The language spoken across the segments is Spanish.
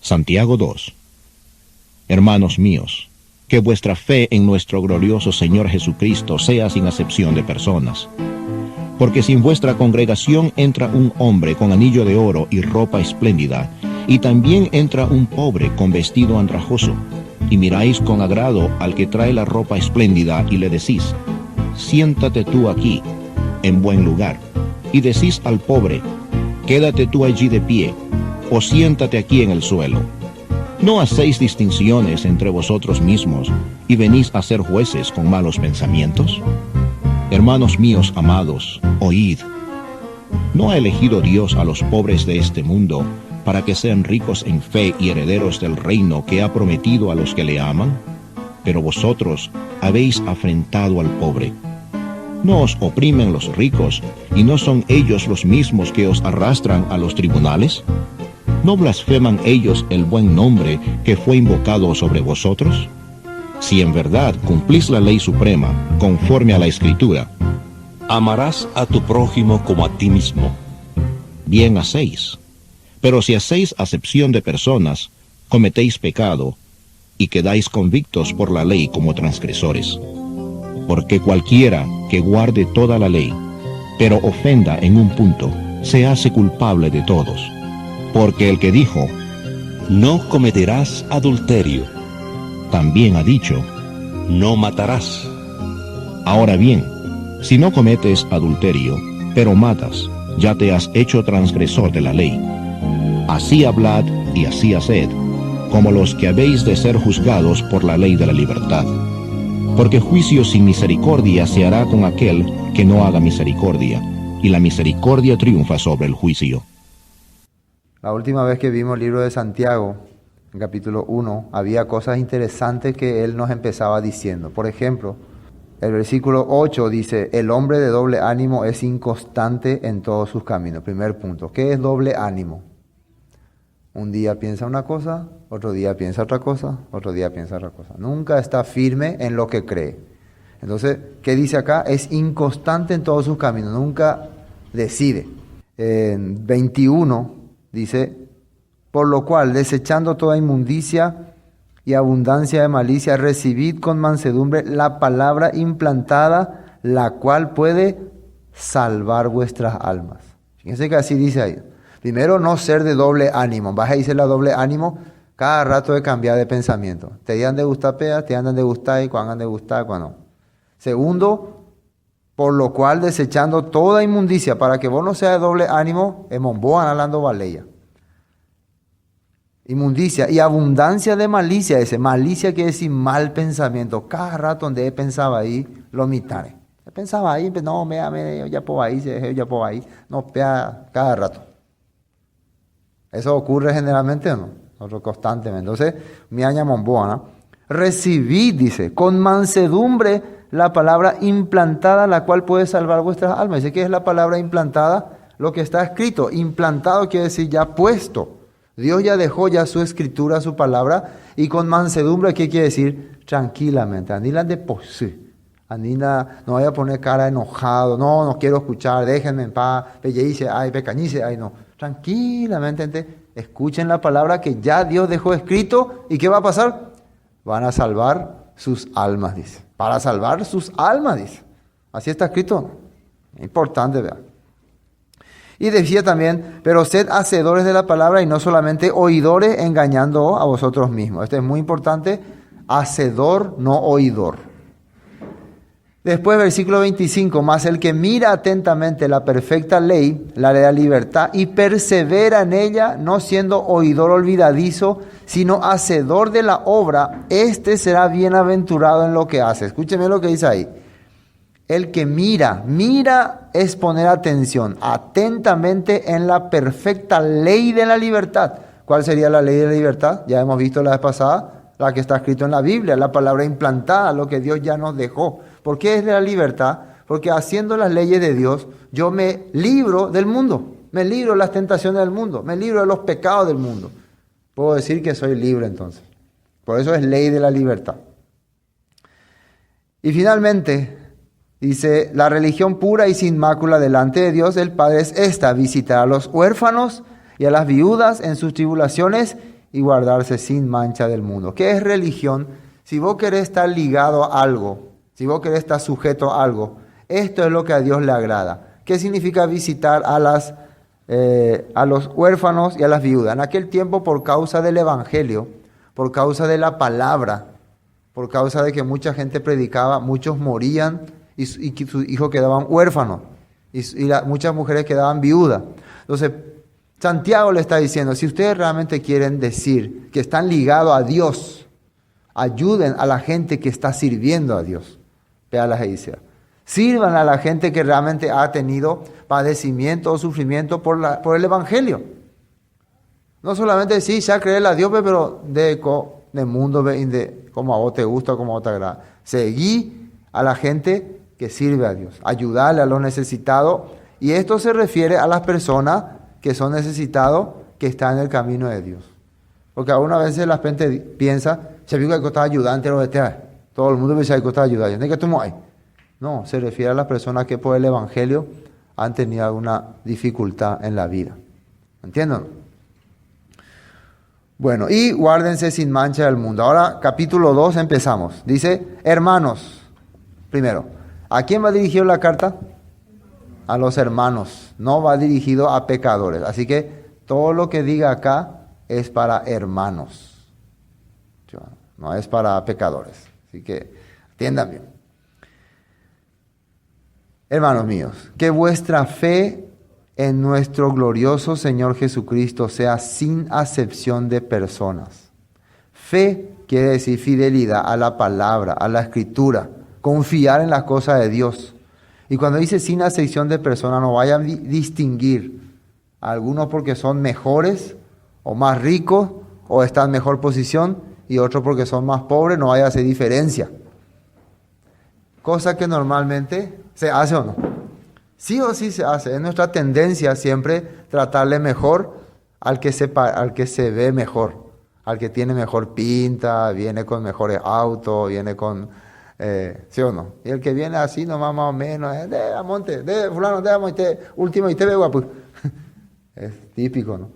Santiago 2. Hermanos míos, que vuestra fe en nuestro glorioso Señor Jesucristo sea sin acepción de personas. Porque si en vuestra congregación entra un hombre con anillo de oro y ropa espléndida, y también entra un pobre con vestido andrajoso, y miráis con agrado al que trae la ropa espléndida y le decís, siéntate tú aquí, en buen lugar, y decís al pobre, quédate tú allí de pie, o siéntate aquí en el suelo. ¿No hacéis distinciones entre vosotros mismos y venís a ser jueces con malos pensamientos? Hermanos míos amados, oíd. ¿No ha elegido Dios a los pobres de este mundo para que sean ricos en fe y herederos del reino que ha prometido a los que le aman? Pero vosotros habéis afrentado al pobre. ¿No os oprimen los ricos y no son ellos los mismos que os arrastran a los tribunales? ¿No blasfeman ellos el buen nombre que fue invocado sobre vosotros? Si en verdad cumplís la ley suprema, conforme a la Escritura, amarás a tu prójimo como a ti mismo. Bien hacéis. Pero si hacéis acepción de personas, cometéis pecado, y quedáis convictos por la ley como transgresores. Porque cualquiera que guarde toda la ley, pero ofenda en un punto, se hace culpable de todos. Porque el que dijo, no cometerás adulterio, también ha dicho, no matarás. Ahora bien, si no cometes adulterio, pero matas, ya te has hecho transgresor de la ley. Así hablad y así haced, como los que habéis de ser juzgados por la ley de la libertad. Porque juicio sin misericordia se hará con aquel que no haga misericordia, y la misericordia triunfa sobre el juicio. La última vez que vimos el libro de Santiago, en capítulo 1, había cosas interesantes que él nos empezaba diciendo. Por ejemplo, el versículo 8 dice, el hombre de doble ánimo es inconstante en todos sus caminos. Primer punto, ¿qué es doble ánimo? Un día piensa una cosa, otro día piensa otra cosa, otro día piensa otra cosa. Nunca está firme en lo que cree. Entonces, ¿qué dice acá? Es inconstante en todos sus caminos, nunca decide. En 21 dice, por lo cual, desechando toda inmundicia y abundancia de malicia, recibid con mansedumbre la palabra implantada, la cual puede salvar vuestras almas. Fíjense que así dice ahí. Primero, no ser de doble ánimo. Vas a decir la doble ánimo, cada rato de cambiar de pensamiento. Te han de gustar pea, te andan de gustar y cuando han de gustar, cuando no. Segundo, por lo cual desechando toda inmundicia, para que vos no seas de doble ánimo, emomboan hablando baleya. Inmundicia y abundancia de malicia, ese malicia quiere decir mal pensamiento. Cada rato donde pensaba ahí, lo mitare. Pensaba ahí, no, me ya por ahí, ya por ahí. No, pea cada rato. Eso ocurre generalmente, ¿no? Nosotros constantemente. Entonces, mi aña momboana. Recibid, dice, con mansedumbre la palabra implantada, la cual puede salvar vuestras almas. Dice que es la palabra implantada, lo que está escrito. Implantado quiere decir ya puesto. Dios ya dejó ya su escritura, su palabra. Y con mansedumbre, ¿qué quiere decir? Tranquilamente. Andila de posí. Andina, no vaya a poner cara enojado. No quiero escuchar, déjenme en paz. Pelleice, ay, pecañice, ay, no. Tranquilamente, escuchen la palabra que ya Dios dejó escrito. ¿Y qué va a pasar? Van a salvar sus almas, dice. Para salvar sus almas, dice. Así está escrito. Importante, vean. Y decía también, pero sed hacedores de la palabra y no solamente oidores, engañando a vosotros mismos. Esto es muy importante. Hacedor, no oidor. Después, versículo 25, más el que mira atentamente la perfecta ley, la ley de la libertad, y persevera en ella, no siendo oidor olvidadizo, sino hacedor de la obra, este será bienaventurado en lo que hace. Escúcheme lo que dice ahí. El que mira es poner atención atentamente en la perfecta ley de la libertad. ¿Cuál sería la ley de la libertad? Ya hemos visto la vez pasada, la que está escrito en la Biblia, la palabra implantada, lo que Dios ya nos dejó. ¿Por qué es de la libertad? Porque haciendo las leyes de Dios, yo me libro del mundo, me libro de las tentaciones del mundo, me libro de los pecados del mundo. Puedo decir que soy libre entonces. Por eso es ley de la libertad. Y finalmente, dice, la religión pura y sin mácula delante de Dios, el Padre, es esta: visitar a los huérfanos y a las viudas en sus tribulaciones y guardarse sin mancha del mundo. ¿Qué es religión? Si vos querés estar ligado a algo, si vos querés estar sujeto a algo, esto es lo que a Dios le agrada. ¿Qué significa visitar a los huérfanos y a las viudas? En aquel tiempo, por causa del evangelio, por causa de la palabra, por causa de que mucha gente predicaba, muchos morían y sus hijos quedaban huérfanos y muchas mujeres quedaban viudas. Entonces, Santiago le está diciendo, si ustedes realmente quieren decir que están ligados a Dios, ayuden a la gente que está sirviendo a Dios. Vea la dice. Sirvan a la gente que realmente ha tenido padecimiento o sufrimiento por el evangelio. No solamente sí, ya creerle a Dios, pero de mundo, como a vos te gusta, como a vos te agrada. Seguí a la gente que sirve a Dios. Ayudarle a los necesitados. Y esto se refiere a las personas que son necesitados, que están en el camino de Dios. Porque algunas veces la gente piensa, se vio que costaba ayudante, todo el mundo piensa que costaba ayudante. No, se refiere a las personas que por el evangelio han tenido alguna dificultad en la vida. ¿Entienden? Bueno, y guárdense sin mancha del mundo. Ahora, capítulo 2, empezamos. Dice, hermanos, primero, ¿a quién va dirigido la carta? A los hermanos, no va dirigido a pecadores. Así que todo lo que diga acá es para hermanos, no es para pecadores. Así que atiendan bien. Hermanos míos, que vuestra fe en nuestro glorioso Señor Jesucristo sea sin acepción de personas. Fe quiere decir fidelidad a la palabra, a la escritura, confiar en las cosas de Dios. Y cuando dice sin acepción de personas, no vayan a distinguir a algunos porque son mejores o más ricos o están en mejor posición y otros porque son más pobres, no vaya a hacer diferencia. Cosa que normalmente se hace o no. Sí o sí se hace. Es nuestra tendencia siempre tratarle mejor al que se ve mejor, al que tiene mejor pinta, viene con mejores autos, viene con... ¿sí o no? Y el que viene así nomás más o menos, de Amonte, de fulano, de Amonte, último y te veo guapo. Es típico, ¿no?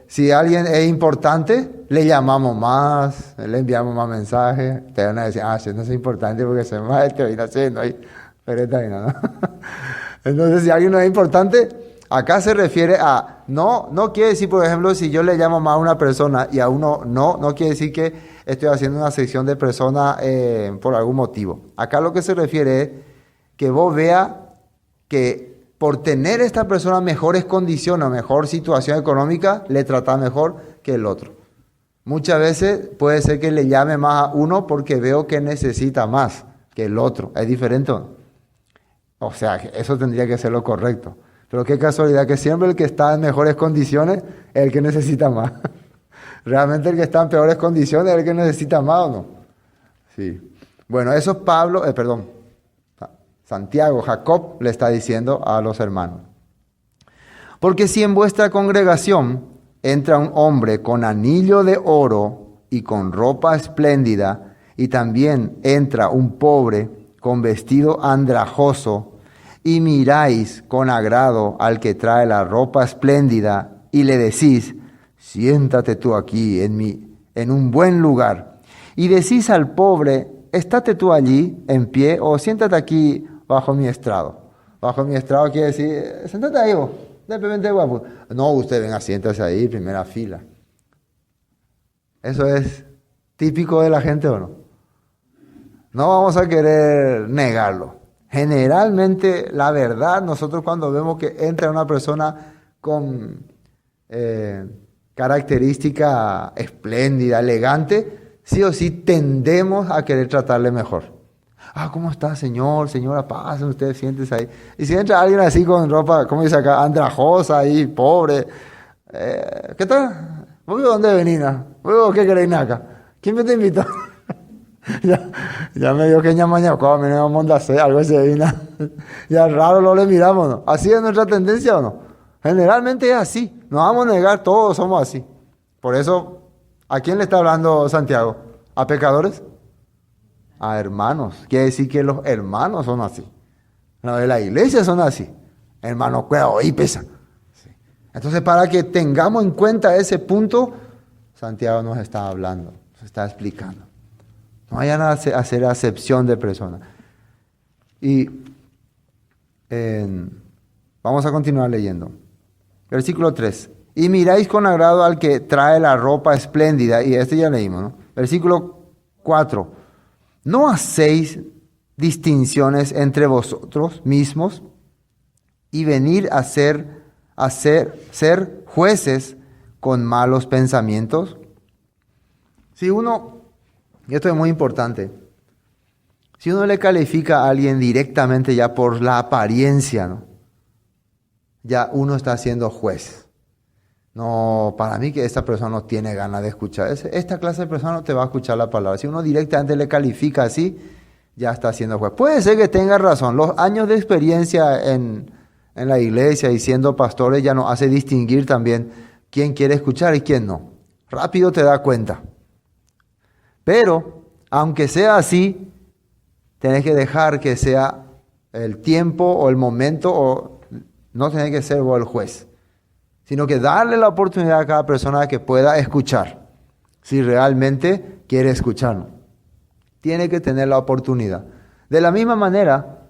Si alguien es importante, le llamamos más, le enviamos más mensajes, te van a decir, si no es importante porque se va este viene haciendo ahí, pero está bien, ¿no? Entonces, si alguien no es importante, acá se refiere a, no quiere decir, por ejemplo, si yo le llamo más a una persona y a uno no quiere decir que estoy haciendo una sección de personas por algún motivo. Acá lo que se refiere es que vos veas que por tener esta persona mejores condiciones, mejor situación económica, le trata mejor que el otro. Muchas veces puede ser que le llame más a uno porque veo que necesita más que el otro. ¿Es diferente o no? O sea, eso tendría que ser lo correcto. Pero qué casualidad que siempre el que está en mejores condiciones es el que necesita más. Realmente el que está en peores condiciones es el que necesita más, ¿o no? Sí. Bueno, eso es Santiago, Jacob le está diciendo a los hermanos. Porque si en vuestra congregación entra un hombre con anillo de oro y con ropa espléndida, y también entra un pobre con vestido andrajoso, y miráis con agrado al que trae la ropa espléndida, y le decís, siéntate tú aquí en un buen lugar, y decís al pobre, estate tú allí en pie, o siéntate aquí bajo mi estrado. Bajo mi estrado quiere decir, siéntate ahí vos, de repente guapo. No, usted venga, siéntase ahí, primera fila. Eso es típico de la gente, ¿o no? No vamos a querer negarlo. Generalmente, la verdad, nosotros cuando vemos que entra una persona con característica espléndida, elegante, sí o sí tendemos a querer tratarle mejor. ¿Cómo está, señor? Señora, pasen, ustedes siéntese ahí. Y si entra alguien así con ropa, ¿cómo dice acá? Andrajosa ahí, pobre. ¿Qué tal? ¿Vos de dónde venís? ¿Vos qué queréis acá? ¿Quién me te invitó? ya me dio que mañana, como me vamos a hacer algo ese vino. Ya raro lo le miramos, ¿no? ¿Así es nuestra tendencia o no? Generalmente es así. No vamos a negar, todos somos así. Por eso, ¿a quién le está hablando Santiago? ¿A pecadores? A hermanos. Quiere decir que los hermanos son así. Los de la iglesia son así. Hermano, cuidado, y pesa. Sí. Entonces, para que tengamos en cuenta ese punto, Santiago nos está hablando, nos está explicando. No vayan a hacer acepción de personas. Y vamos a continuar leyendo. Versículo 3. Y miráis con agrado al que trae la ropa espléndida. Y este ya leímos, ¿no? Versículo 4. ¿No hacéis distinciones entre vosotros mismos y venir a ser jueces con malos pensamientos? Si uno, y esto es muy importante, si uno le califica a alguien directamente ya por la apariencia, ¿no? Ya uno está siendo juez. No, para mí que esta persona no tiene ganas de escuchar. Esta clase de persona no te va a escuchar la palabra. Si uno directamente le califica así, ya está siendo juez. Puede ser que tenga razón. Los años de experiencia en la iglesia y siendo pastores ya nos hace distinguir también quién quiere escuchar y quién no. Rápido te das cuenta. Pero, aunque sea así, tenés que dejar que sea el tiempo o el momento, o no tenés que ser vos el juez, sino que darle la oportunidad a cada persona que pueda escuchar, si realmente quiere escucharnos. Tiene que tener la oportunidad. De la misma manera,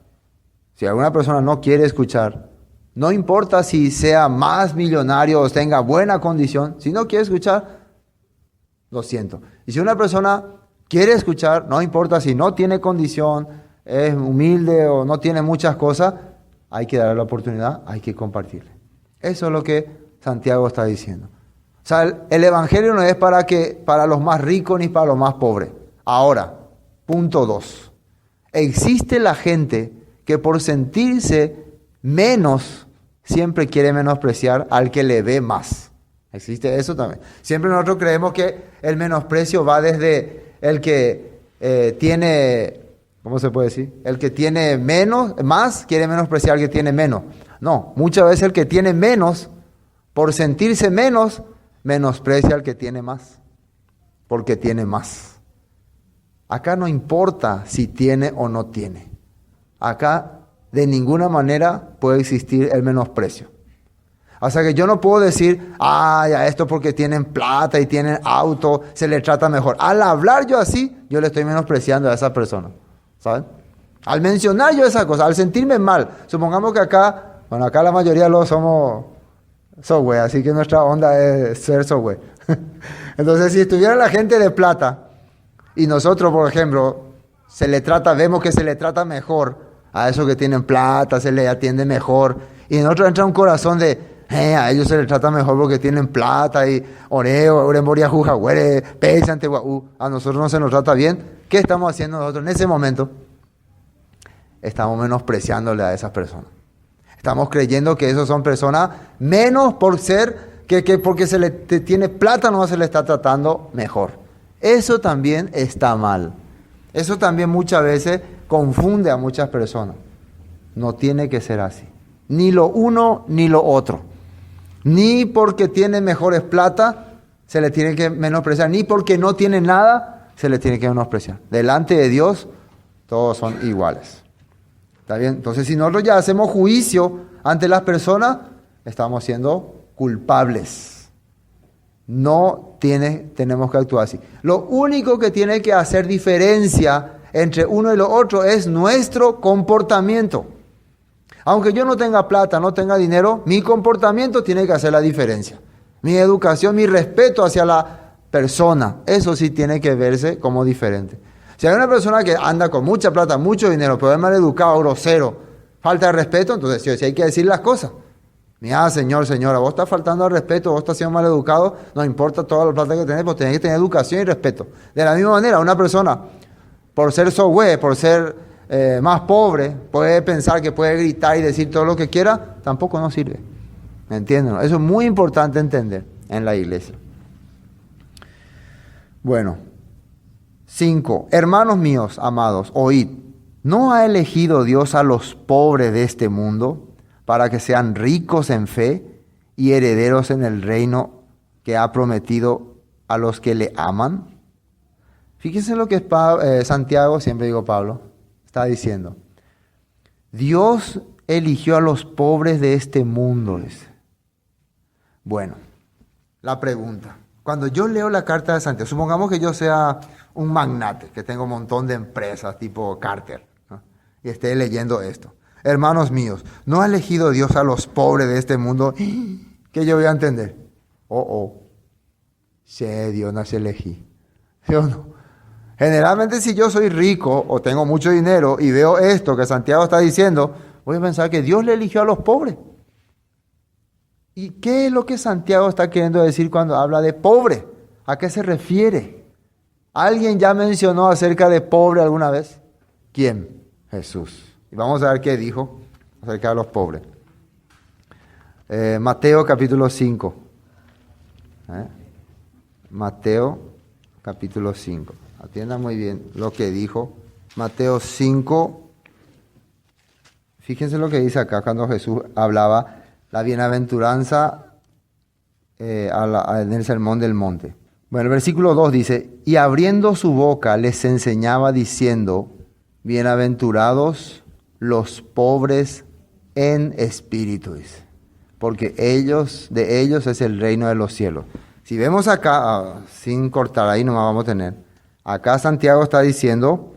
si alguna persona no quiere escuchar, no importa si sea más millonario o tenga buena condición, si no quiere escuchar, lo siento. Y si una persona quiere escuchar, no importa si no tiene condición, es humilde o no tiene muchas cosas, hay que darle la oportunidad, hay que compartirle. Eso es lo que Santiago está diciendo. O sea, el evangelio no es para los más ricos ni para los más pobres. Ahora, punto 2. Existe la gente que por sentirse menos siempre quiere menospreciar al que le ve más. Existe eso también. Siempre nosotros creemos que el menosprecio va desde el que tiene, ¿cómo se puede decir? El que tiene más quiere menospreciar al que tiene menos. No, muchas veces el que tiene menos, por sentirse menos, menosprecia al que tiene más, porque tiene más. Acá no importa si tiene o no tiene. Acá de ninguna manera puede existir el menosprecio. O sea que yo no puedo decir, ya esto porque tienen plata y tienen auto, se les trata mejor. Al hablar yo así, yo le estoy menospreciando a esa persona, ¿saben? Al mencionar yo esa cosa, al sentirme mal, supongamos que acá la mayoría lo somos software, así que nuestra onda es ser software. Entonces, si estuviera la gente de plata y nosotros, por ejemplo, vemos que se le trata mejor a esos que tienen plata, se les atiende mejor, y en nosotros entra un corazón de, a ellos se les trata mejor porque tienen plata y oreo, oremoria, jujahuere, pesante, a nosotros no se nos trata bien. ¿Qué estamos haciendo nosotros en ese momento? Estamos menospreciándole a esas personas. Estamos creyendo que esos son personas menos por ser, que porque se le tiene plata no se le está tratando mejor. Eso también está mal. Eso también muchas veces confunde a muchas personas. No tiene que ser así. Ni lo uno ni lo otro. Ni porque tiene mejores plata se le tiene que menospreciar, ni porque no tiene nada se le tiene que menospreciar. Delante de Dios todos son iguales. ¿Está bien? Entonces, si nosotros ya hacemos juicio ante las personas, estamos siendo culpables. No tenemos que actuar así. Lo único que tiene que hacer diferencia entre uno y lo otro es nuestro comportamiento. Aunque yo no tenga plata, no tenga dinero, mi comportamiento tiene que hacer la diferencia. Mi educación, mi respeto hacia la persona, eso sí tiene que verse como diferente. Si hay una persona que anda con mucha plata, mucho dinero, pero es maleducado, grosero, falta de respeto, entonces sí hay que decir las cosas. Mira, señor, señora, vos estás faltando al respeto, vos estás siendo maleducado, no importa toda la plata que tenés, pues tenés que tener educación y respeto. De la misma manera, una persona, por ser software, por ser más pobre, puede pensar que puede gritar y decir todo lo que quiera, tampoco no sirve. ¿Me entienden? Eso es muy importante entender en la iglesia. Bueno. 5. Hermanos míos, amados, oíd, ¿no ha elegido Dios a los pobres de este mundo para que sean ricos en fe y herederos en el reino que ha prometido a los que le aman? Fíjense lo que es Santiago, siempre digo Pablo, está diciendo. Dios eligió a los pobres de este mundo. Dice. Bueno, la pregunta. Cuando yo leo la carta de Santiago, supongamos que yo sea un magnate, que tengo un montón de empresas tipo Carter, ¿no? Y esté leyendo esto. Hermanos míos, ¿no ha elegido Dios a los pobres de este mundo? ¿Qué yo voy a entender? Sí, Dios no se elegí. ¿Sí o no? Generalmente si yo soy rico o tengo mucho dinero y veo esto que Santiago está diciendo, voy a pensar que Dios le eligió a los pobres. ¿Y qué es lo que Santiago está queriendo decir cuando habla de pobre? ¿A qué se refiere? ¿Alguien ya mencionó acerca de pobre alguna vez? ¿Quién? Jesús. Y vamos a ver qué dijo acerca de los pobres. Mateo capítulo 5. Mateo capítulo 5. Atiendan muy bien lo que dijo. Mateo 5. Fíjense lo que dice acá cuando Jesús hablaba la bienaventuranza en el Sermón del Monte. Bueno, el versículo 2 dice, y abriendo su boca les enseñaba diciendo, bienaventurados los pobres en espíritu, porque de ellos es el reino de los cielos. Si vemos acá, sin cortar ahí nomás vamos a tener, acá Santiago está diciendo,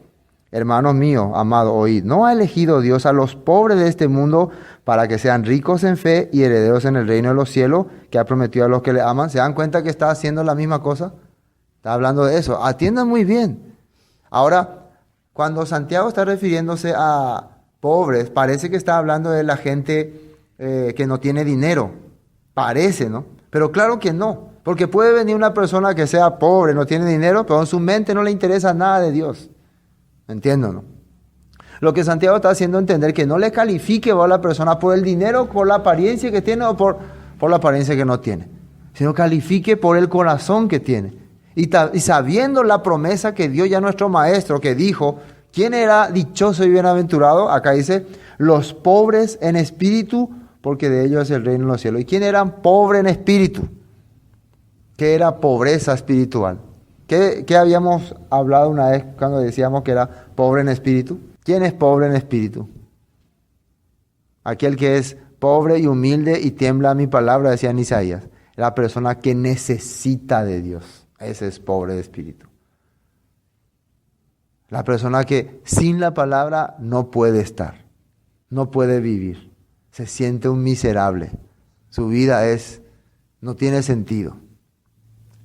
hermanos míos, amados, oíd, ¿no ha elegido Dios a los pobres de este mundo para que sean ricos en fe y herederos en el reino de los cielos, que ha prometido a los que le aman? ¿Se dan cuenta que está haciendo la misma cosa? Está hablando de eso. Atiendan muy bien. Ahora, cuando Santiago está refiriéndose a pobres, parece que está hablando de la gente que no tiene dinero. Parece, ¿no? Pero claro que no. Porque puede venir una persona que sea pobre, no tiene dinero, pero en su mente no le interesa nada de Dios. ¿Entiendo, no? Lo que Santiago está haciendo entender que no le califique a la persona por el dinero, por la apariencia que tiene o por la apariencia que no tiene, sino califique por el corazón que tiene. Y sabiendo la promesa que dio ya nuestro maestro, que dijo, ¿quién era dichoso y bienaventurado? Acá dice, los pobres en espíritu, porque de ellos es el reino de los cielos. ¿Y quién eran pobres en espíritu? ¿Qué era pobreza espiritual? ¿Qué habíamos hablado una vez cuando decíamos que era pobre en espíritu? ¿Quién es pobre en espíritu? Aquel que es pobre y humilde y tiembla a mi palabra, decía en Isaías. La persona que necesita de Dios. Ese es pobre de espíritu. La persona que sin la palabra no puede estar, no puede vivir. Se siente un miserable. Su vida no tiene sentido.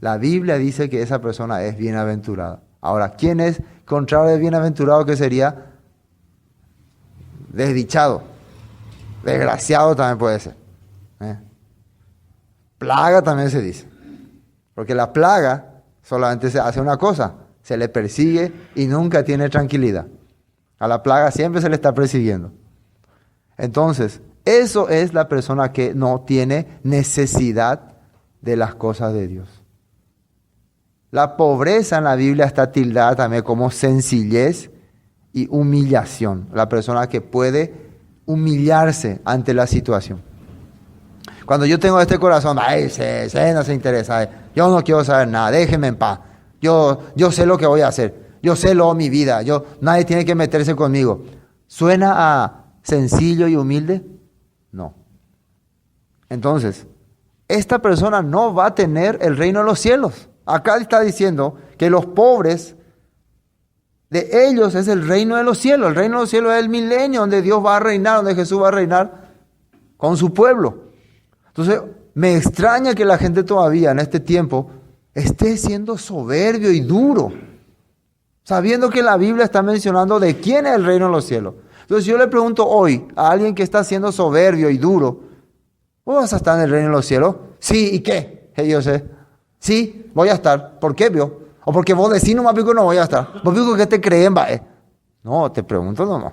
La Biblia dice que esa persona es bienaventurada. Ahora, ¿quién es contrario de bienaventurado? Que sería desdichado. Desgraciado también puede ser. Plaga también se dice. Porque la plaga solamente se hace una cosa. Se le persigue y nunca tiene tranquilidad. A la plaga siempre se le está persiguiendo. Entonces, eso es la persona que no tiene necesidad de las cosas de Dios. La pobreza en la Biblia está tildada también como sencillez y humillación. La persona que puede humillarse ante la situación. Cuando yo tengo este corazón, no se interesa, yo no quiero saber nada, déjeme en paz. Yo sé lo que voy a hacer, yo sé mi vida, nadie tiene que meterse conmigo. ¿Suena a sencillo y humilde? No. Entonces, esta persona no va a tener el reino de los cielos. Acá está diciendo que los pobres, de ellos es el reino de los cielos. El reino de los cielos es el milenio donde Dios va a reinar, donde Jesús va a reinar con su pueblo. Entonces, me extraña que la gente todavía en este tiempo esté siendo soberbio y duro, sabiendo que la Biblia está mencionando de quién es el reino de los cielos. Entonces, yo le pregunto hoy a alguien que está siendo soberbio y duro, ¿vos vas a estar en el reino de los cielos? Sí, ¿y qué? Yo sé. Sí, voy a estar. ¿Por qué, vio? O porque vos decís nomás que no voy a estar. Vos digo que te creen, va. No, te pregunto nomás.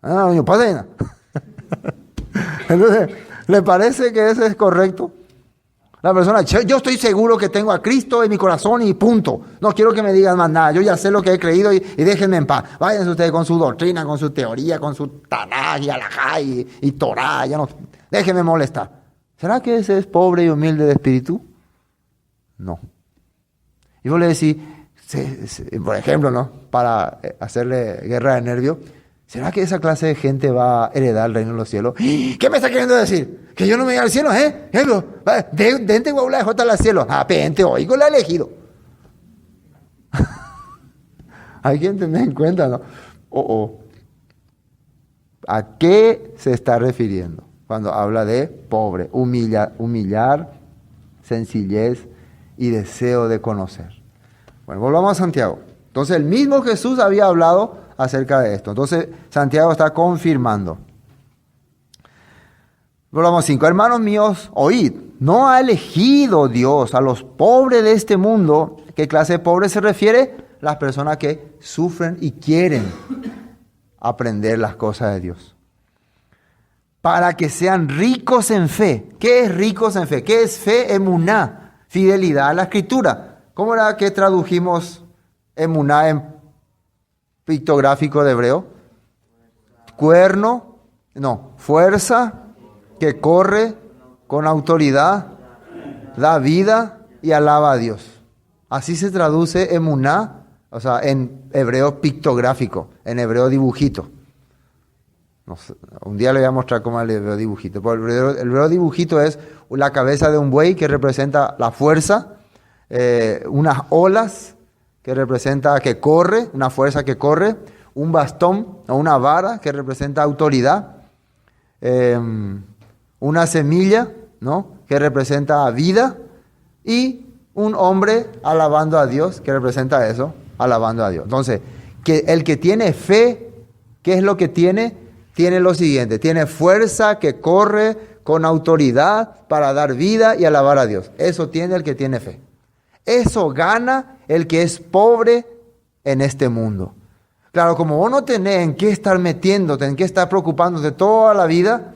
No pasa nada. Entonces, ¿le parece que ese es correcto? La persona, yo estoy seguro que tengo a Cristo en mi corazón y punto. No quiero que me digan más nada. Yo ya sé lo que he creído y déjenme en paz. Váyanse ustedes con su doctrina, con su teoría, con su Tanaj y Alajá y Torah. Déjenme molestar. ¿Será que ese es pobre y humilde de espíritu? No. Y vos le decís, por ejemplo, ¿no? Para hacerle guerra de nervios, ¿Será que esa clase de gente va a heredar el reino de los cielos? ¿Qué me está queriendo decir? Que yo no me voy al cielo, ¿eh? Dente guaula de jota al cielo. Pente, oigo la elegido. Hay que tener en cuenta, ¿no? ¿A qué se está refiriendo cuando habla de pobre? Humillar, sencillez y deseo de conocer. Bueno, volvamos a Santiago. Entonces, el mismo Jesús había hablado acerca de esto. Entonces, Santiago está confirmando. Volvamos 5. Hermanos míos, oíd, ¿no ha elegido Dios a los pobres de este mundo? ¿Qué clase de pobres se refiere? Las personas que sufren y quieren aprender las cosas de Dios. Para que sean ricos en fe. ¿Qué es ricos en fe? ¿Qué es fe? Emuná, fidelidad a la Escritura. ¿Cómo era que tradujimos emuná en pictográfico de hebreo? Fuerza que corre con autoridad, da vida y alaba a Dios. Así se traduce emuná, o sea, en hebreo pictográfico, en hebreo dibujito. No sé, un día le voy a mostrar cómo es el hebreo dibujito. El hebreo dibujito es la cabeza de un buey que representa la fuerza, unas olas que representa que corre, una fuerza que corre, un bastón o una vara que representa autoridad, una semilla, ¿no?, que representa vida, y un hombre alabando a Dios, que representa eso, alabando a Dios. Entonces, que el que tiene fe, ¿qué es lo que tiene? Tiene lo siguiente: tiene fuerza que corre con autoridad para dar vida y alabar a Dios. Eso tiene el que tiene fe. Eso gana el que es pobre en este mundo. Claro, como vos no tenés en qué estar metiéndote, en qué estar preocupándote toda la vida,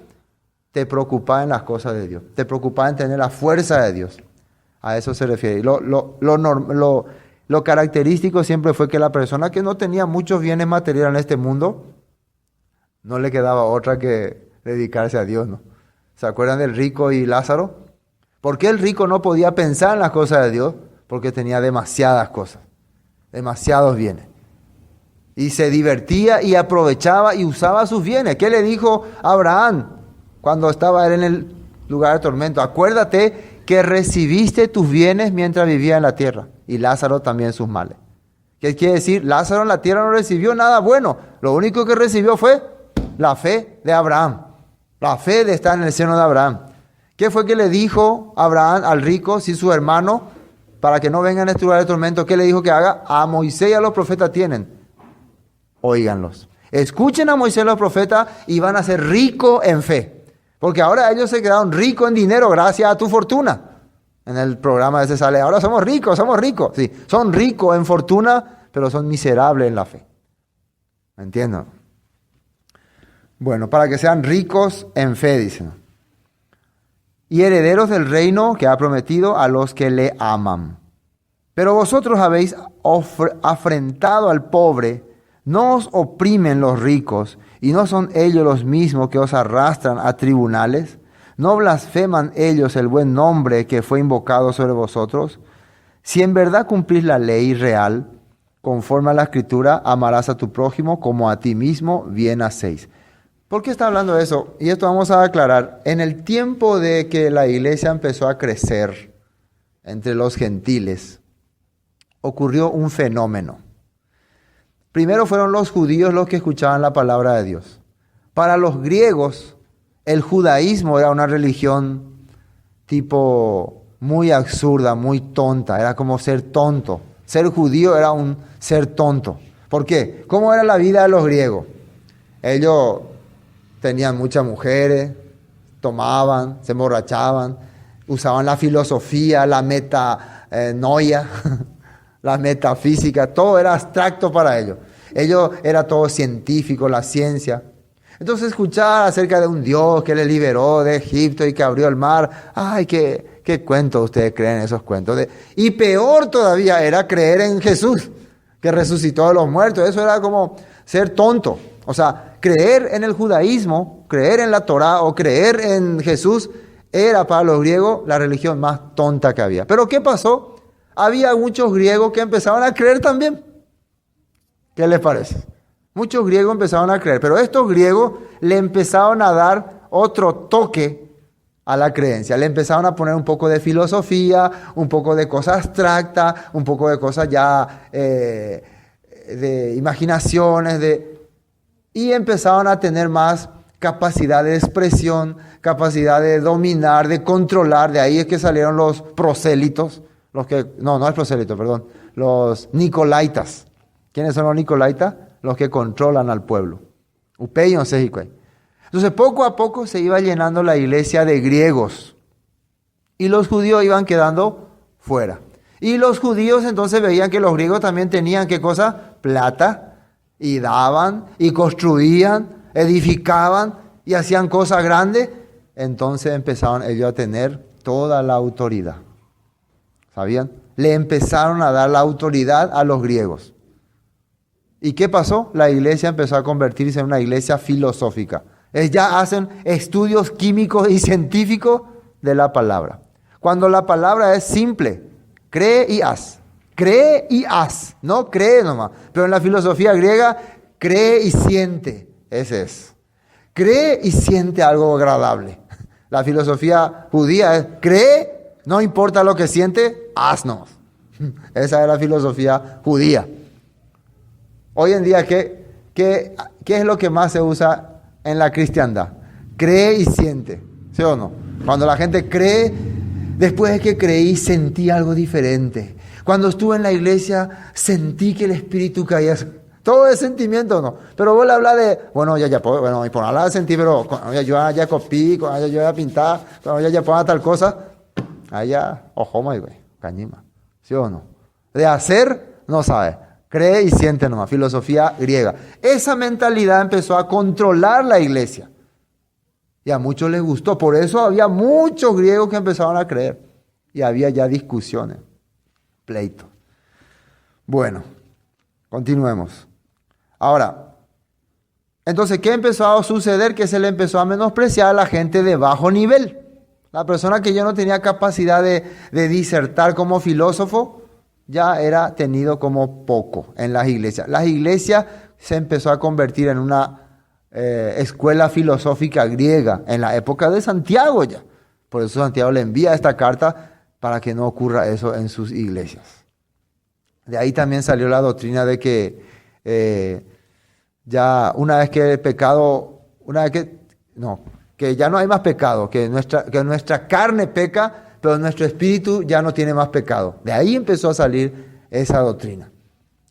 te preocupás en las cosas de Dios. Te preocupás en tener la fuerza de Dios. A eso se refiere. Y lo característico siempre fue que la persona que no tenía muchos bienes materiales en este mundo, no le quedaba otra que dedicarse a Dios, ¿no? ¿Se acuerdan del rico y Lázaro? ¿Por qué el rico no podía pensar en las cosas de Dios? Porque tenía demasiadas cosas, demasiados bienes. Y se divertía y aprovechaba y usaba sus bienes. ¿Qué le dijo Abraham cuando estaba él en el lugar de tormento? Acuérdate que recibiste tus bienes mientras vivía en la tierra, y Lázaro también sus males. ¿Qué quiere decir? Lázaro en la tierra no recibió nada bueno. Lo único que recibió fue la fe de Abraham, la fe de estar en el seno de Abraham. ¿Qué fue que le dijo Abraham al rico, si su hermano, para que no vengan a este lugar de tormento, qué le dijo que haga? A Moisés y a los profetas tienen, óiganlos. Escuchen a Moisés y a los profetas y van a ser ricos en fe. Porque ahora ellos se quedaron ricos en dinero gracias a tu fortuna. En el programa ese sale, ahora somos ricos. Sí, son ricos en fortuna, pero son miserables en la fe. ¿Me entienden? Bueno, para que sean ricos en fe, dicen. Y herederos del reino que ha prometido a los que le aman. Pero vosotros habéis afrentado al pobre, no os oprimen los ricos, y no son ellos los mismos que os arrastran a tribunales. ¿No blasfeman ellos el buen nombre que fue invocado sobre vosotros? Si en verdad cumplís la ley real, conforme a la Escritura, amarás a tu prójimo como a ti mismo, bien hacéis. ¿Por qué está hablando de eso? Y esto vamos a aclarar. En el tiempo de que la iglesia empezó a crecer entre los gentiles, ocurrió un fenómeno. Primero fueron los judíos los que escuchaban la palabra de Dios. Para los griegos, el judaísmo era una religión tipo muy absurda, muy tonta. Era como ser tonto. Ser judío era un ser tonto. ¿Por qué? ¿Cómo era la vida de los griegos? Ellos tenían muchas mujeres, tomaban, se emborrachaban, usaban la filosofía, la metanoia, la metafísica, todo era abstracto para ellos. Era todo científico, la ciencia. Entonces escuchar acerca de un Dios que les liberó de Egipto y que abrió el mar, ay, qué cuentos ustedes creen en esos cuentos. Y peor todavía era creer en Jesús, que resucitó de los muertos. Eso era como ser tonto. O sea, creer en el judaísmo, creer en la Torá o creer en Jesús era para los griegos la religión más tonta que había. Pero ¿qué pasó? Había muchos griegos que empezaban a creer también. ¿Qué les parece? Muchos griegos empezaron a creer, pero estos griegos le empezaron a dar otro toque a la creencia. Le empezaron a poner un poco de filosofía, un poco de cosas abstractas, un poco de cosas ya de imaginaciones, y empezaron a tener más capacidad de expresión, capacidad de dominar, de controlar. De ahí es que salieron los prosélitos, no es prosélito, perdón, los nicolaitas. ¿Quiénes son los nicolaitas? Los que controlan al pueblo. Upei no sé. Entonces poco a poco se iba llenando la iglesia de griegos y los judíos iban quedando fuera. Y los judíos entonces veían que los griegos también tenían, ¿qué cosa? Plata, y daban, y construían, edificaban, y hacían cosas grandes. Entonces empezaron ellos a tener toda la autoridad. ¿Sabían? Le empezaron a dar la autoridad a los griegos. ¿Y qué pasó? La iglesia empezó a convertirse en una iglesia filosófica. Ya hacen estudios químicos y científicos de la palabra. Cuando la palabra es simple, cree y haz. Cree y haz, no cree nomás. Pero en la filosofía griega, cree y siente. Ese es. Cree y siente algo agradable. La filosofía judía es, cree, no importa lo que siente, haznos. Esa es la filosofía judía. Hoy en día, ¿qué es lo que más se usa en la cristiandad? Cree y siente, ¿sí o no? Cuando la gente cree, después de que creí, sentí algo diferente. Cuando estuve en la iglesia, sentí que el Espíritu caía. Todo es sentimiento, ¿no? Pero vos le hablas de, y por hablar de sentir, pero cuando yo ya copié, cuando yo ya pintar, cuando yo ya ponga tal cosa, allá, ojo, güey, cañima, ¿sí o no? De hacer, no sabe. Cree y siente nomás, filosofía griega. Esa mentalidad empezó a controlar la iglesia. Y a muchos les gustó. Por eso había muchos griegos que empezaron a creer. Y había ya discusiones, pleitos. Bueno, continuemos. Ahora, entonces, ¿qué empezó a suceder? Que se le empezó a menospreciar a la gente de bajo nivel. La persona que ya no tenía capacidad de disertar como filósofo, ya era tenido como poco en las iglesias. Las iglesias se empezó a convertir en una escuela filosófica griega en la época de Santiago ya. Por eso Santiago le envía esta carta para que no ocurra eso en sus iglesias. De ahí también salió la doctrina de que ya una vez que el pecado, que ya no hay más pecado, que nuestra carne peca, pero nuestro espíritu ya no tiene más pecado. De ahí empezó a salir esa doctrina.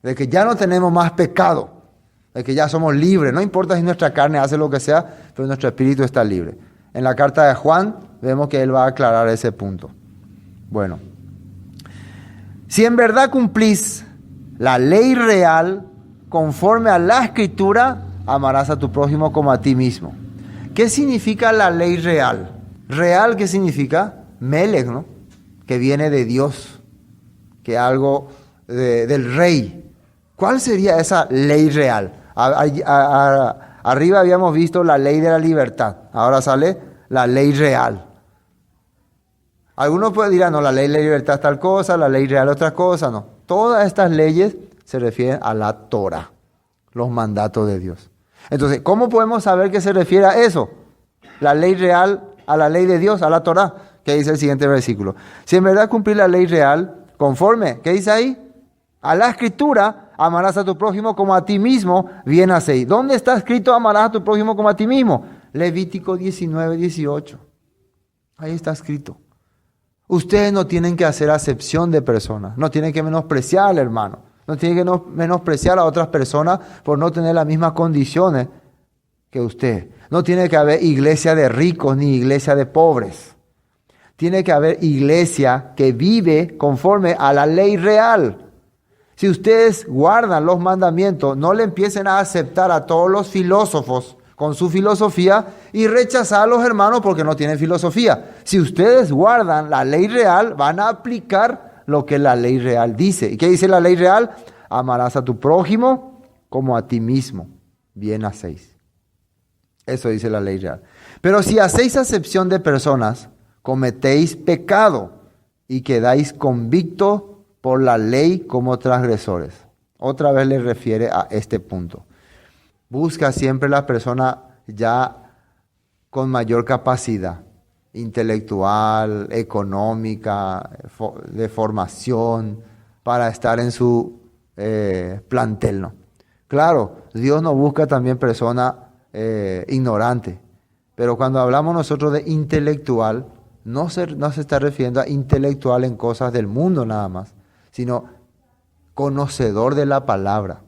De que ya no tenemos más pecado. De que ya somos libres. No importa si nuestra carne hace lo que sea, pero nuestro espíritu está libre. En la carta de Juan vemos que él va a aclarar ese punto. Bueno. Si en verdad cumplís la ley real, conforme a la Escritura, amarás a tu prójimo como a ti mismo. ¿Qué significa la ley real? ¿Real qué significa? Melech, ¿no? Que viene de Dios, que algo del rey. ¿Cuál sería esa ley real? Arriba habíamos visto la ley de la libertad, ahora sale la ley real. Algunos dirán, no, la ley de la libertad es tal cosa, la ley real es otra cosa, no. Todas estas leyes se refieren a la Torah, los mandatos de Dios. Entonces, ¿cómo podemos saber que se refiere a eso? La ley real a la ley de Dios, a la Torah. ¿Qué dice el siguiente versículo? Si en verdad cumplir la ley real, conforme, ¿qué dice ahí? A la Escritura, amarás a tu prójimo como a ti mismo, bien hacéis. ¿Dónde está escrito amarás a tu prójimo como a ti mismo? Levítico 19:18. Ahí está escrito. Ustedes no tienen que hacer acepción de personas, no tienen que menospreciar al hermano, no tienen que menospreciar a otras personas por no tener las mismas condiciones que usted. No tiene que haber iglesia de ricos ni iglesia de pobres. Tiene que haber iglesia que vive conforme a la ley real. Si ustedes guardan los mandamientos, no le empiecen a aceptar a todos los filósofos con su filosofía y rechazar a los hermanos porque no tienen filosofía. Si ustedes guardan la ley real, van a aplicar lo que la ley real dice. ¿Y qué dice la ley real? Amarás a tu prójimo como a ti mismo. Bien hacéis. Eso dice la ley real. Pero si hacéis acepción de personas, cometéis pecado y quedáis convictos por la ley como transgresores. Otra vez le refiere a este punto. busca siempre la persona ya con mayor capacidad intelectual, económica, de formación, para estar en su plantel, ¿no? Claro, Dios no busca también personas ignorantes, pero cuando hablamos nosotros de intelectual, no se está refiriendo a intelectual en cosas del mundo nada más, sino conocedor de la palabra.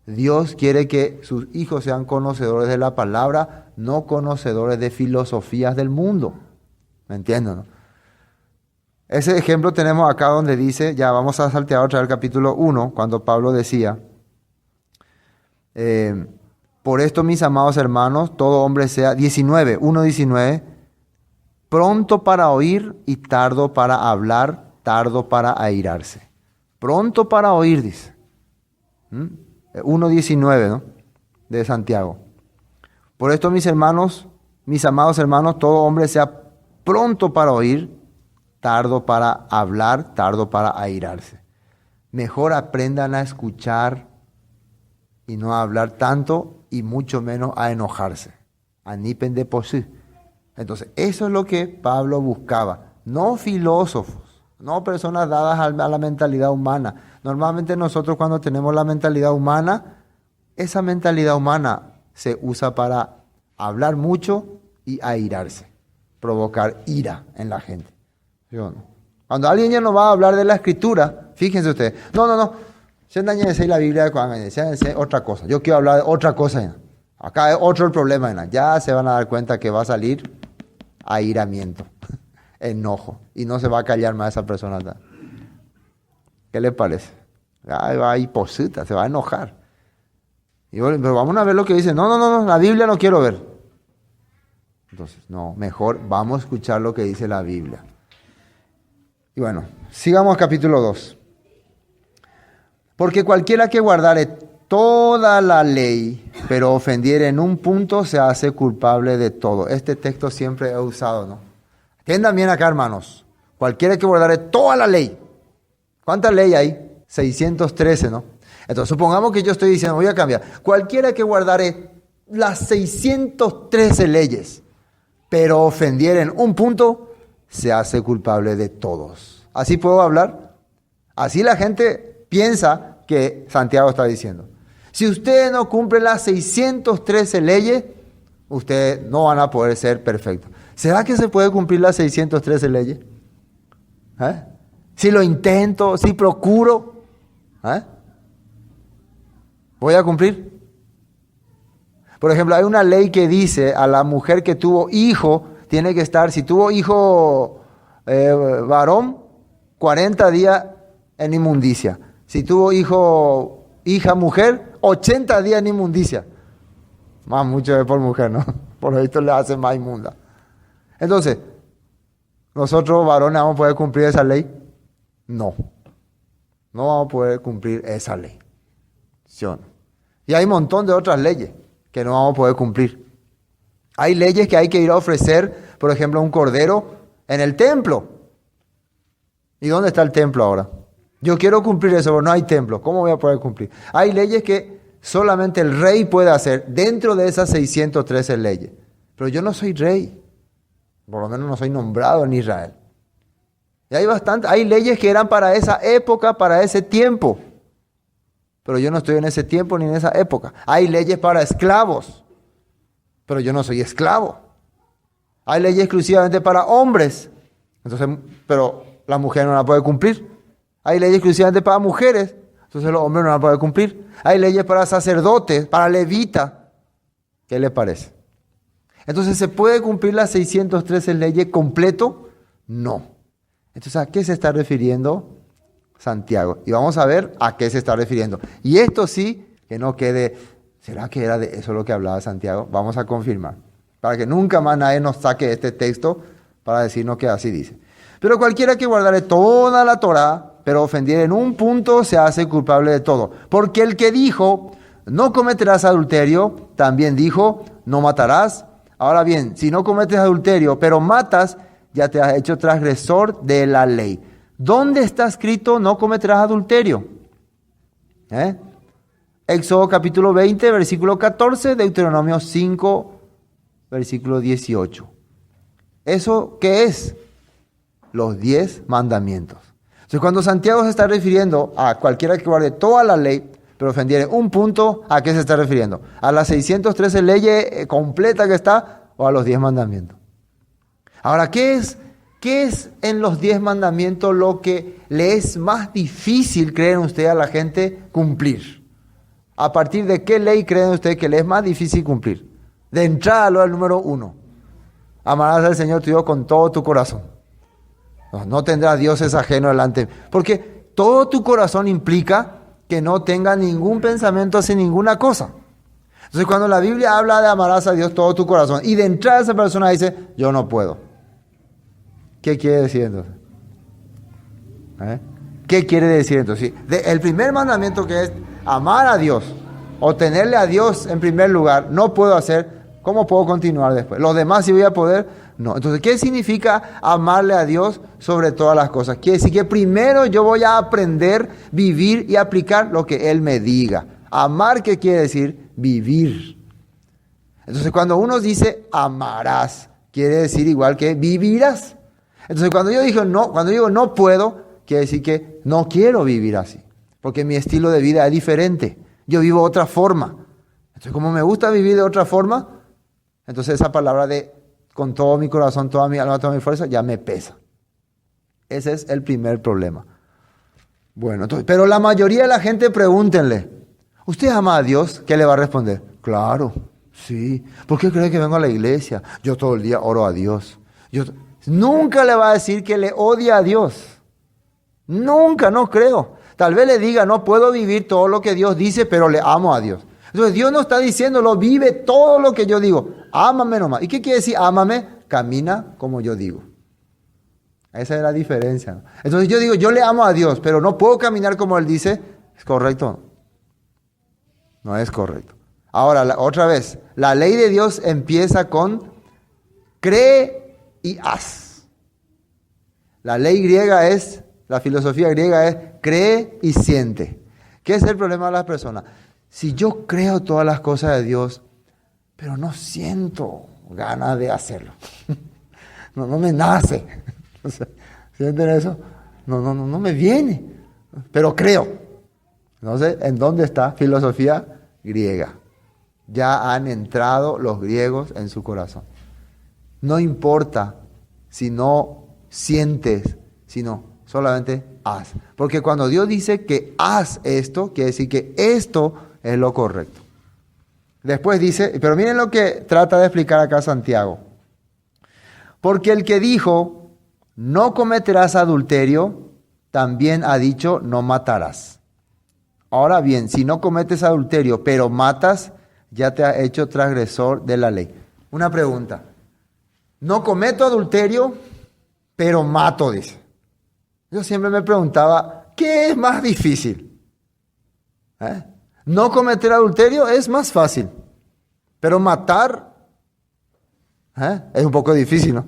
Dios quiere que sus hijos sean conocedores de la palabra, no conocedores de filosofías del mundo. ¿Me entienden, no? Ese ejemplo tenemos acá donde dice, ya vamos a saltear otra vez el capítulo 1, cuando Pablo decía, por esto, mis amados hermanos, todo hombre sea, 1:19, pronto para oír y tardo para hablar, tardo para airarse. Pronto para oír, dice. 1:19, ¿no? De Santiago. Por esto, mis hermanos, mis amados hermanos, todo hombre sea pronto para oír, tardo para hablar, tardo para airarse. Mejor aprendan a escuchar y no a hablar tanto y mucho menos a enojarse. Anipen de por sí. Entonces, eso es lo que Pablo buscaba. No filósofos, no personas dadas a la mentalidad humana. Normalmente nosotros cuando tenemos la mentalidad humana, esa mentalidad humana se usa para hablar mucho y airarse, provocar ira en la gente. ¿Yo no? Cuando alguien ya no va a hablar de la escritura, fíjense ustedes, no, se dañese la Biblia, se otra cosa. Yo quiero hablar de otra cosa. ¿no? Acá es otro el problema. ¿no? Ya se van a dar cuenta que va a salir airamiento, enojo, y no se va a callar más esa persona. ¿no? ¿Qué le parece? Va a ir posita, se va a enojar. Y bueno, pero vamos a ver lo que dice. No, la Biblia no quiero ver. Entonces, no, mejor vamos a escuchar lo que dice la Biblia. Y bueno, sigamos capítulo 2. Porque cualquiera que guardare toda la ley, pero ofendiere en un punto, se hace culpable de todo. Este texto siempre he usado, ¿no? Atiendan bien acá, hermanos. Cualquiera que guardare toda la ley. ¿Cuántas leyes hay? 613, ¿no? Entonces, supongamos que yo estoy diciendo, voy a cambiar. Cualquiera que guardare las 613 leyes, pero ofendiere en un punto, se hace culpable de todos. ¿Así puedo hablar? Así la gente piensa que Santiago está diciendo. Si ustedes no cumplen las 613 leyes, ustedes no van a poder ser perfectos. ¿Será que se puede cumplir las 613 leyes? Si lo intento, si procuro, ¿voy a cumplir? Por ejemplo, hay una ley que dice a la mujer que tuvo hijo, tiene que estar, si tuvo hijo varón, 40 días en inmundicia. Si tuvo hija mujer, 80 días en inmundicia. Más mucho es por mujer, ¿no? Por lo visto le hace más inmunda. Entonces, ¿nosotros varones vamos a poder cumplir esa ley? No. No vamos a poder cumplir esa ley. ¿Sí o no? Y hay un montón de otras leyes que no vamos a poder cumplir. Hay leyes que hay que ir a ofrecer, por ejemplo, un cordero en el templo. ¿Y dónde está el templo ahora? Yo quiero cumplir eso, pero no hay templo. ¿Cómo voy a poder cumplir? Hay leyes que solamente el rey puede hacer dentro de esas 613 leyes. Pero yo no soy rey. Por lo menos no soy nombrado en Israel. Y hay leyes que eran para esa época, para ese tiempo. Pero yo no estoy en ese tiempo ni en esa época. Hay leyes para esclavos. Pero yo no soy esclavo. Hay leyes exclusivamente para hombres. Entonces, pero la mujer no la puede cumplir. Hay leyes exclusivamente para mujeres. Entonces los hombres no la pueden cumplir. Hay leyes para sacerdotes, para levitas. ¿Qué le parece? Entonces, ¿se puede cumplir las 613 leyes completo? No. Entonces, ¿a qué se está refiriendo Santiago? Y vamos a ver a qué se está refiriendo. Y esto sí, que no quede, ¿será que era de eso lo que hablaba Santiago? Vamos a confirmar. Para que nunca más nadie nos saque este texto para decirnos que así dice. Pero cualquiera que guardare toda la Torá, pero ofendiere en un punto, se hace culpable de todo. Porque el que dijo, no cometerás adulterio, también dijo, no matarás. Ahora bien, si no cometes adulterio, pero matas, ya te has hecho transgresor de la ley. ¿Dónde está escrito no cometerás adulterio? Éxodo capítulo 20, versículo 14, Deuteronomio 5, versículo 18. ¿Eso qué es? Los 10 mandamientos. Entonces, cuando Santiago se está refiriendo a cualquiera que guarde toda la ley, pero ofendiere un punto, ¿a qué se está refiriendo? ¿A las 613 leyes completa que está o a los 10 mandamientos? Ahora, ¿qué es en los 10 mandamientos lo que le es más difícil, creen ustedes, a la gente cumplir? ¿A partir de qué ley creen ustedes que le es más difícil cumplir? De entrada, lo del número 1. Amarás al Señor tu Dios con todo tu corazón. No tendrás dioses ajenos delante. Porque todo tu corazón implica que no tenga ningún pensamiento hacia ninguna cosa. Entonces, cuando la Biblia habla de amarás a Dios todo tu corazón, y de entrada esa persona dice, yo no puedo. ¿Qué quiere decir entonces? ¿Qué quiere decir entonces? El primer mandamiento, que es amar a Dios o tenerle a Dios en primer lugar, no puedo hacer. ¿Cómo puedo continuar después? ¿Los demás sí voy a poder? No. Entonces, ¿qué significa amarle a Dios sobre todas las cosas? Quiere decir que primero yo voy a aprender, vivir y aplicar lo que Él me diga. Amar, ¿qué quiere decir? Vivir. Entonces, cuando uno dice amarás, quiere decir igual que vivirás. Entonces, cuando yo digo no puedo, quiere decir que no quiero vivir así. Porque mi estilo de vida es diferente. Yo vivo de otra forma. Entonces, como me gusta vivir de otra forma, entonces esa palabra de con todo mi corazón, toda mi alma, toda mi fuerza, ya me pesa. Ese es el primer problema. Bueno, entonces, pero la mayoría de la gente, pregúntenle, ¿usted ama a Dios? ¿Qué le va a responder? Claro, sí. ¿Por qué cree que vengo a la iglesia? Yo todo el día oro a Dios. Nunca le va a decir que le odia a Dios. Nunca, no creo. Tal vez le diga, no puedo vivir todo lo que Dios dice, pero le amo a Dios. Entonces Dios no está diciéndolo, vive todo lo que yo digo. Ámame nomás. ¿Y qué quiere decir ámame? Camina como yo digo. Esa es la diferencia, ¿no? Entonces yo digo, yo le amo a Dios, pero no puedo caminar como Él dice. ¿Es correcto? No es correcto. Ahora, otra vez, la ley de Dios empieza con cree y haz. La filosofía griega es cree y siente. ¿Qué es el problema de las personas? Si yo creo todas las cosas de Dios, pero no siento ganas de hacerlo. No me nace. ¿Sienten eso? No me viene. Pero creo. Entonces, ¿en dónde está? Filosofía griega. Ya han entrado los griegos en su corazón. No importa si no sientes, sino solamente haz. Porque cuando Dios dice que haz esto, quiere decir que esto es lo correcto. Después dice, pero miren lo que trata de explicar acá Santiago. Porque el que dijo, no cometerás adulterio, también ha dicho, no matarás. Ahora bien, si no cometes adulterio, pero matas, ya te ha hecho transgresor de la ley. Una pregunta. No cometo adulterio, pero mato, dice. Yo siempre me preguntaba, ¿qué es más difícil? No cometer adulterio es más fácil, pero matar es un poco difícil, ¿no?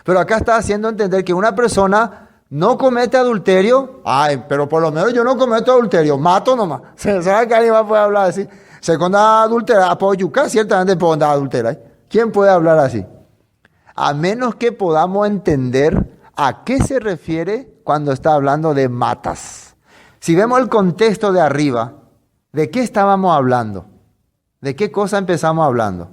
Pero acá está haciendo entender que una persona no comete adulterio, pero por lo menos yo no cometo adulterio, mato nomás. ¿Sabe que alguien va a poder hablar así? Se conda adulterar, puedo yucar, ciertamente puedo andar adulterar. ¿Quién puede hablar así? A menos que podamos entender a qué se refiere cuando está hablando de matas. Si vemos el contexto de arriba, ¿de qué estábamos hablando? ¿De qué cosa empezamos hablando?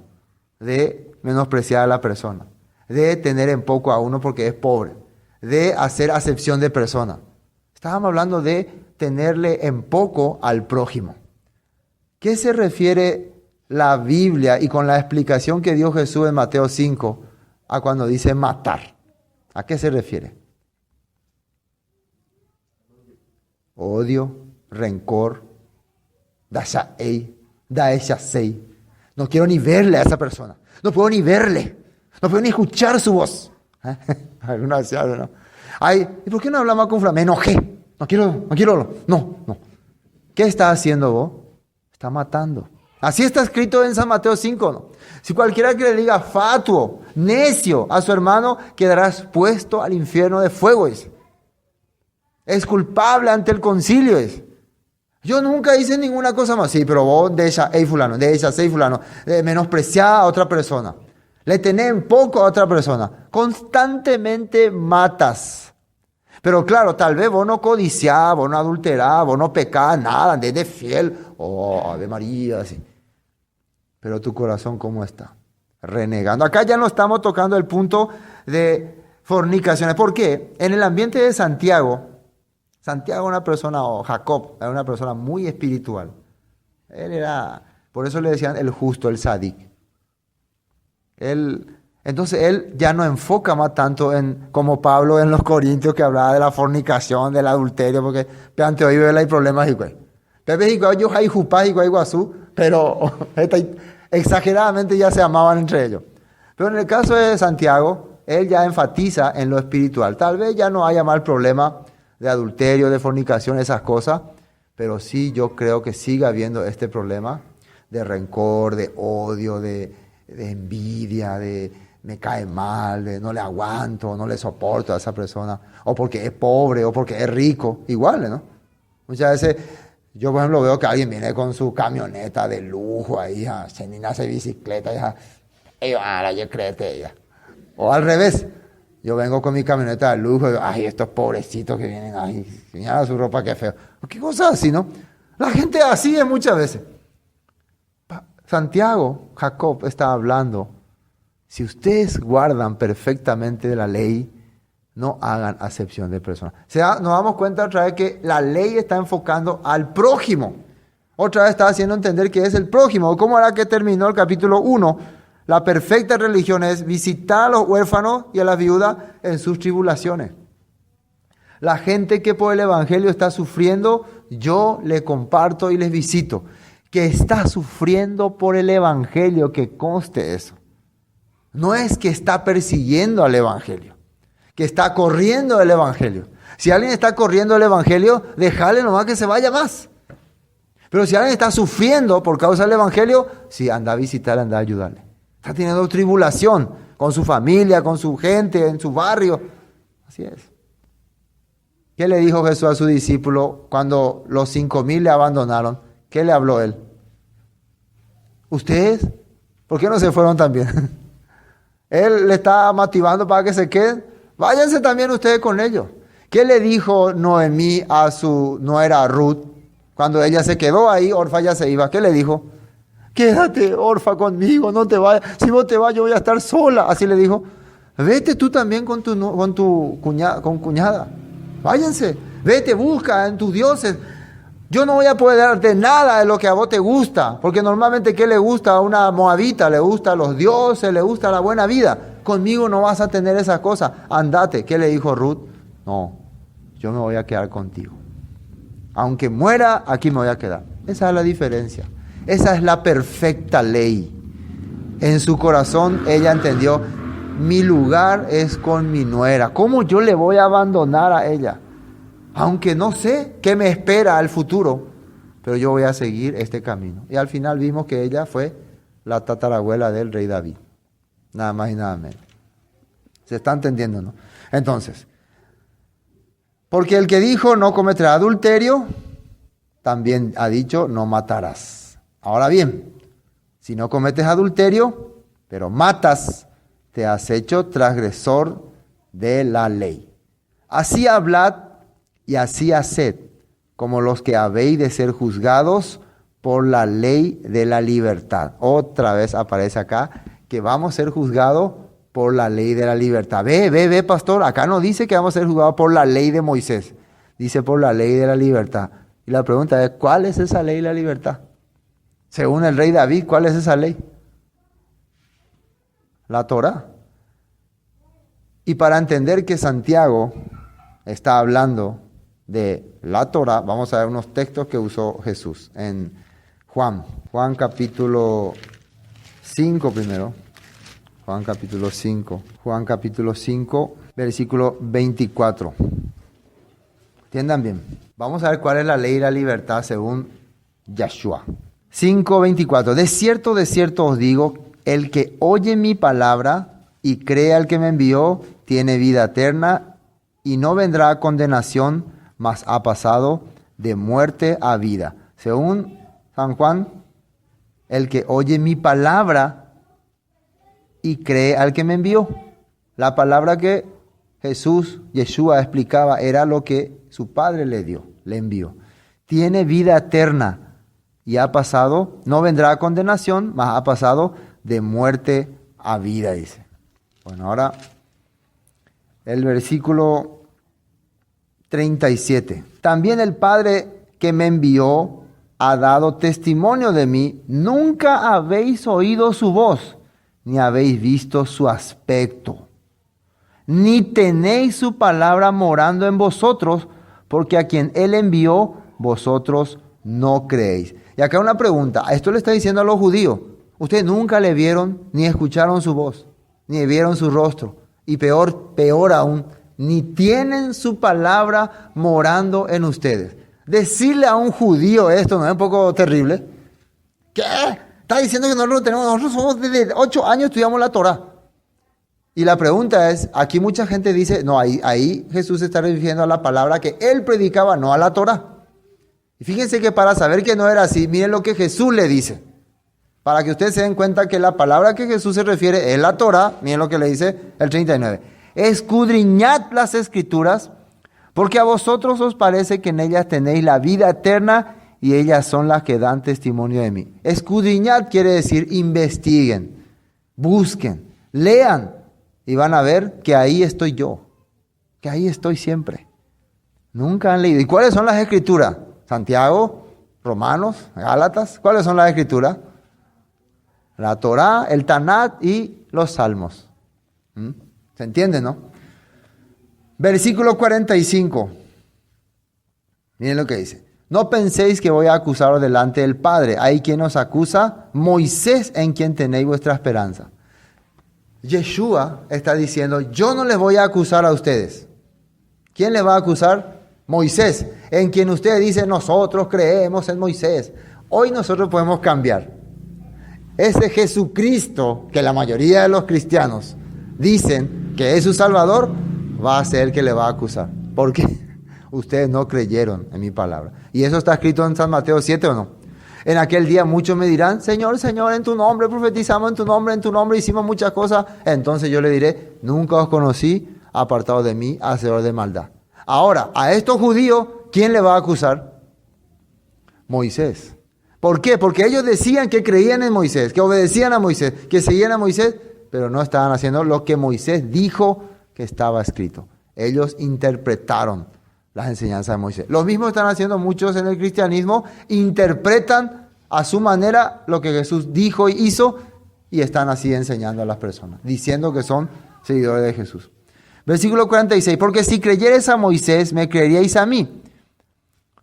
De menospreciar a la persona, de tener en poco a uno porque es pobre, de hacer acepción de persona. Estábamos hablando de tenerle en poco al prójimo. ¿Qué se refiere la Biblia y con la explicación que dio Jesús en Mateo 5 a cuando dice matar? ¿A qué se refiere? Odio, rencor, daeshasei. No quiero ni verle a esa persona. No puedo ni verle. No puedo ni escuchar su voz. Algunos decían, ¿no? ¿Y por qué no hablamos con fulano? Me enojé. No quiero. No. ¿Qué está haciendo vos? Está matando. Así está escrito en San Mateo 5, ¿no? Si cualquiera que le diga fatuo, necio a su hermano, quedarás puesto al infierno de fuego. Es culpable ante el concilio. Yo nunca hice ninguna cosa más. Sí, pero vos de ella, fulano, de ella, fulano, menospreciar a otra persona. Le tenés en poco a otra persona. Constantemente matas. Pero claro, tal vez vos no codiciás, vos no adulterás, vos no pecás, nada, andés de fiel. Oh, Ave María, así. Pero tu corazón, ¿cómo está? Renegando. Acá ya no estamos tocando el punto de fornicaciones. ¿Por qué? En el ambiente de Santiago era una persona, o Jacob, era una persona muy espiritual. Él era, por eso le decían el justo, el sadik. Entonces él ya no enfoca más tanto como Pablo en los Corintios, que hablaba de la fornicación, del adulterio, porque ante hoy hay problemas igual. Yo hay jupá y guazú, pero exageradamente ya se amaban entre ellos. Pero en el caso de Santiago, él ya enfatiza en lo espiritual. Tal vez ya no haya más problema de adulterio, de fornicación, esas cosas, pero sí yo creo que sigue habiendo este problema de rencor, de odio, de envidia, de me cae mal, de no le aguanto, no le soporto a esa persona, o porque es pobre, o porque es rico, igual, ¿no? Muchas veces yo, por ejemplo, veo que alguien viene con su camioneta de lujo ahí, se ni hace bicicleta, yo créete, ya. O al revés, yo vengo con mi camioneta de lujo y digo, ay, estos pobrecitos que vienen ahí, mira su ropa, qué feo. ¿Qué cosas así, no? La gente así es muchas veces. Santiago, Jacob está hablando, si ustedes guardan perfectamente la ley, no hagan acepción de personas. O sea, nos damos cuenta otra vez que la ley está enfocando al prójimo. Otra vez está haciendo entender que es el prójimo. ¿Cómo era que terminó el capítulo 1? La perfecta religión es visitar a los huérfanos y a las viudas en sus tribulaciones. La gente que por el evangelio está sufriendo, yo le comparto y les visito. Que está sufriendo por el evangelio, que conste eso. No es que está persiguiendo al evangelio, que está corriendo el evangelio. Si alguien está corriendo el evangelio, déjale nomás que se vaya más. Pero si alguien está sufriendo por causa del evangelio, sí, anda a visitar, anda a ayudarle. Está teniendo tribulación con su familia, con su gente, en su barrio. Así es. ¿Qué le dijo Jesús a su discípulo cuando los 5,000 le abandonaron? ¿Qué le habló él? ¿Ustedes? ¿Por qué no se fueron también? Él le está motivando para que se queden. Váyanse también ustedes con ellos. ¿Qué le dijo Noemí a su nuera Ruth? Cuando ella se quedó ahí, Orfa ya se iba. ¿Qué le dijo? Quédate, Orfa, conmigo, no te vayas. Si vos te vas, yo voy a estar sola. Así le dijo. Vete tú también con tu cuñada. Váyanse. Vete, busca en tus dioses. Yo no voy a poder darte nada de lo que a vos te gusta. Porque normalmente, ¿qué le gusta a una moabita? Le gusta a los dioses, le gusta la buena vida. Conmigo no vas a tener esas cosas. Andate. ¿Qué le dijo Ruth? No, yo me voy a quedar contigo. Aunque muera, aquí me voy a quedar. Esa es la diferencia. Esa es la perfecta ley. En su corazón ella entendió, mi lugar es con mi nuera. ¿Cómo yo le voy a abandonar a ella? Aunque no sé qué me espera al futuro, pero yo voy a seguir este camino. Y al final vimos que ella fue la tatarabuela del rey David. Nada más y nada menos. ¿Se está entendiendo, no? Entonces, porque el que dijo no cometerá adulterio, también ha dicho no matarás. Ahora bien, si no cometes adulterio, pero matas, te has hecho transgresor de la ley. Así hablad y así haced, como los que habéis de ser juzgados por la ley de la libertad. Otra vez aparece acá que vamos a ser juzgados por la ley de la libertad. Ve, pastor, acá no dice que vamos a ser juzgados por la ley de Moisés, dice por la ley de la libertad. Y la pregunta es, ¿cuál es esa ley de la libertad? Según el rey David, ¿cuál es esa ley? La Torá. Y para entender que Santiago está hablando de la Torá, vamos a ver unos textos que usó Jesús en Juan capítulo 5 primero. Juan capítulo 5, versículo 24. Entiendan bien. Vamos a ver cuál es la ley de la libertad según Yahshua. 5:24. De cierto os digo, el que oye mi palabra y cree al que me envió, tiene vida eterna y no vendrá a condenación, mas ha pasado de muerte a vida. Según San Juan, el que oye mi palabra y cree al que me envió. La palabra que Yeshua explicaba era lo que su Padre le envió. Tiene vida eterna y ha pasado, no vendrá a condenación, mas ha pasado de muerte a vida, dice. Bueno, ahora el versículo 37. También el Padre que me envió ha dado testimonio de mí. Nunca habéis oído su voz, ni habéis visto su aspecto, ni tenéis su palabra morando en vosotros, porque a quien Él envió, vosotros no creéis. Y acá una pregunta, esto le está diciendo a los judíos. Ustedes nunca le vieron, ni escucharon su voz, ni vieron su rostro. Y peor aún, ni tienen su palabra morando en ustedes. Decirle a un judío esto, ¿no es un poco terrible? ¿Qué? Está diciendo que nosotros tenemos, nosotros somos desde 8 años estudiamos la Torah. Y la pregunta es, aquí mucha gente dice, no, ahí Jesús se está refiriendo a la palabra que él predicaba, no a la Torah. Y fíjense que para saber que no era así, miren lo que Jesús le dice. Para que ustedes se den cuenta que la palabra que Jesús se refiere es la Torah, miren lo que le dice el 39. Escudriñad las Escrituras, porque a vosotros os parece que en ellas tenéis la vida eterna y ellas son las que dan testimonio de mí. Escudriñad quiere decir investiguen, busquen, lean y van a ver que ahí estoy yo, que ahí estoy siempre. Nunca han leído. ¿Y cuáles son las Escrituras? Santiago, Romanos, Gálatas. ¿Cuáles son las Escrituras? La Torá, el Tanat y los Salmos. ¿Se entiende, no? Versículo 45. Miren lo que dice. No penséis que voy a acusaros delante del Padre. Hay quien os acusa, Moisés, en quien tenéis vuestra esperanza. Yeshua está diciendo, yo no les voy a acusar a ustedes. ¿Quién les va a acusar? Moisés, en quien ustedes dicen, nosotros creemos en Moisés. Hoy nosotros podemos cambiar. Ese Jesucristo, que la mayoría de los cristianos dicen que es su Salvador, va a ser el que le va a acusar. ¿Por qué? Ustedes no creyeron en mi palabra. ¿Y eso está escrito en San Mateo 7 o no? En aquel día muchos me dirán, Señor, Señor, en tu nombre profetizamos, en tu nombre hicimos muchas cosas. Entonces yo le diré, nunca os conocí, apartados de mí, hacedores de maldad. Ahora, a estos judíos, ¿quién le va a acusar? Moisés. ¿Por qué? Porque ellos decían que creían en Moisés, que obedecían a Moisés, que seguían a Moisés, pero no estaban haciendo lo que Moisés dijo que estaba escrito. Ellos interpretaron las enseñanzas de Moisés. Lo mismo están haciendo muchos en el cristianismo, interpretan a su manera lo que Jesús dijo y hizo y están así enseñando a las personas, diciendo que son seguidores de Jesús. Versículo 46, porque si creyereis a Moisés, me creeríais a mí,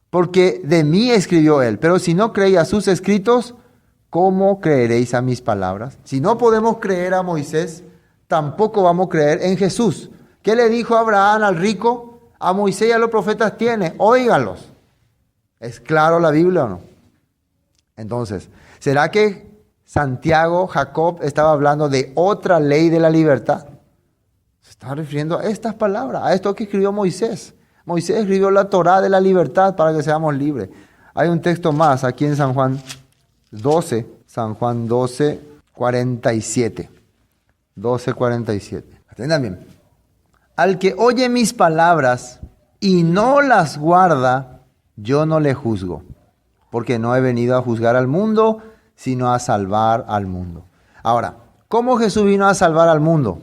porque de mí escribió él. Pero si no creéis a sus escritos, ¿cómo creeréis a mis palabras? Si no podemos creer a Moisés, tampoco vamos a creer en Jesús. ¿Qué le dijo Abraham al rico? A Moisés y a los profetas tiene, óiganlos. ¿Es claro la Biblia o no? Entonces, ¿será que Santiago, Jacob, estaba hablando de otra ley de la libertad? Se está refiriendo a estas palabras, a esto que escribió Moisés. Moisés escribió la Torá de la libertad para que seamos libres. Hay un texto más aquí en San Juan 12, 47. 12:47. Atiendan bien. Al que oye mis palabras y no las guarda, yo no le juzgo, porque no he venido a juzgar al mundo, sino a salvar al mundo. Ahora, ¿cómo Jesús vino a salvar al mundo?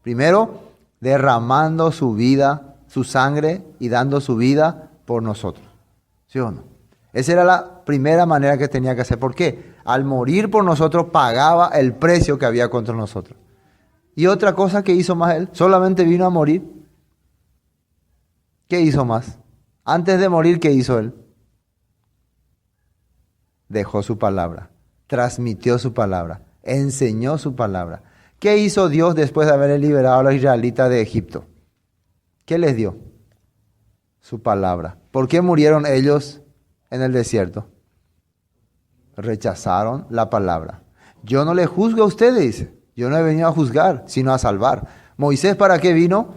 Primero, derramando su vida, su sangre y dando su vida por nosotros. ¿Sí o no? Esa era la primera manera que tenía que hacer. ¿Por qué? Al morir por nosotros pagaba el precio que había contra nosotros. Y otra cosa que hizo más él, solamente vino a morir. ¿Qué hizo más? Antes de morir, ¿qué hizo él? Dejó su palabra, transmitió su palabra, enseñó su palabra. ¿Qué hizo Dios después de haber liberado a los israelitas de Egipto? ¿Qué les dio? Su palabra. ¿Por qué murieron ellos en el desierto? Rechazaron la palabra. Yo no le juzgo a ustedes, dice. Yo no he venido a juzgar, sino a salvar. ¿Moisés para qué vino?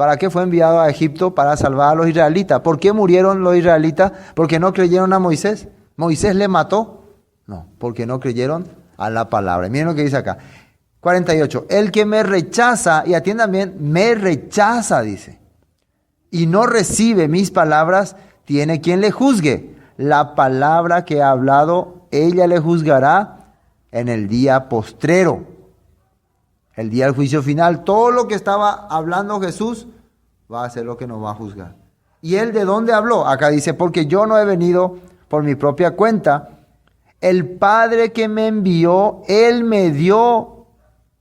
¿Para qué fue enviado a Egipto? Para salvar a los israelitas. ¿Por qué murieron los israelitas? ¿Porque no creyeron a Moisés? ¿Moisés le mató? No, porque no creyeron a la palabra. Miren lo que dice acá. 48. El que me rechaza, y atiendan bien, me rechaza, dice, y no recibe mis palabras, tiene quien le juzgue. La palabra que ha hablado, ella le juzgará en el día postrero. El día del juicio final. Todo lo que estaba hablando Jesús va a ser lo que nos va a juzgar. ¿Y él de dónde habló? Acá dice, porque yo no he venido por mi propia cuenta. El Padre que me envió, Él me dio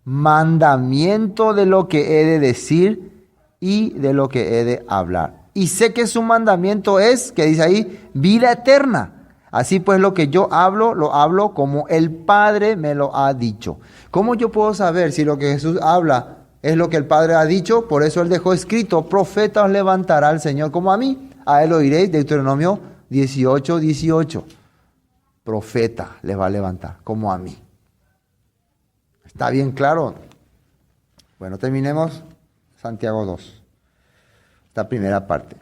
mandamiento de lo que he de decir y de lo que he de hablar. Y sé que su mandamiento es, que dice ahí, vida eterna. Así pues lo que yo hablo, lo hablo como el Padre me lo ha dicho. ¿Cómo yo puedo saber si lo que Jesús habla es lo que el Padre ha dicho? Por eso Él dejó escrito, profeta os levantará el Señor como a mí. A Él oiréis, Deuteronomio 18, 18. Profeta les va a levantar, como a mí. ¿Está bien claro? Bueno, terminemos Santiago 2. Esta primera parte.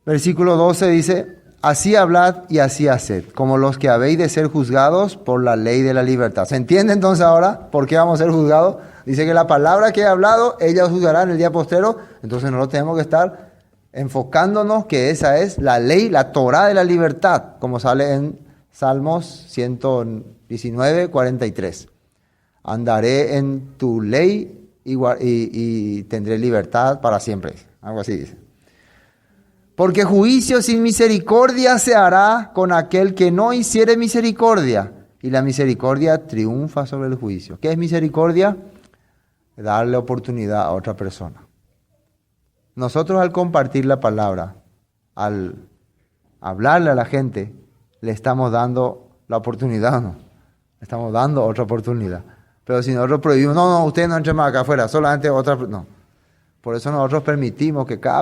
Versículo 12 dice, así hablad y así haced, como los que habéis de ser juzgados por la ley de la libertad. ¿Se entiende entonces ahora por qué vamos a ser juzgados? Dice que la palabra que he hablado, ella os juzgará en el día postrero. Entonces nosotros tenemos que estar enfocándonos que esa es la ley, la Torá de la libertad, como sale en Salmos 119, 43. Andaré en tu ley y tendré libertad para siempre. Algo así dice. Porque juicio sin misericordia se hará con aquel que no hiciere misericordia. Y la misericordia triunfa sobre el juicio. ¿Qué es misericordia? Darle oportunidad a otra persona. Nosotros al compartir la palabra, al hablarle a la gente, le estamos dando la oportunidad, ¿no? Le estamos dando otra oportunidad. Pero si nosotros prohibimos, no, ustedes no entren más acá afuera, solamente otra, no. Por eso nosotros permitimos que cada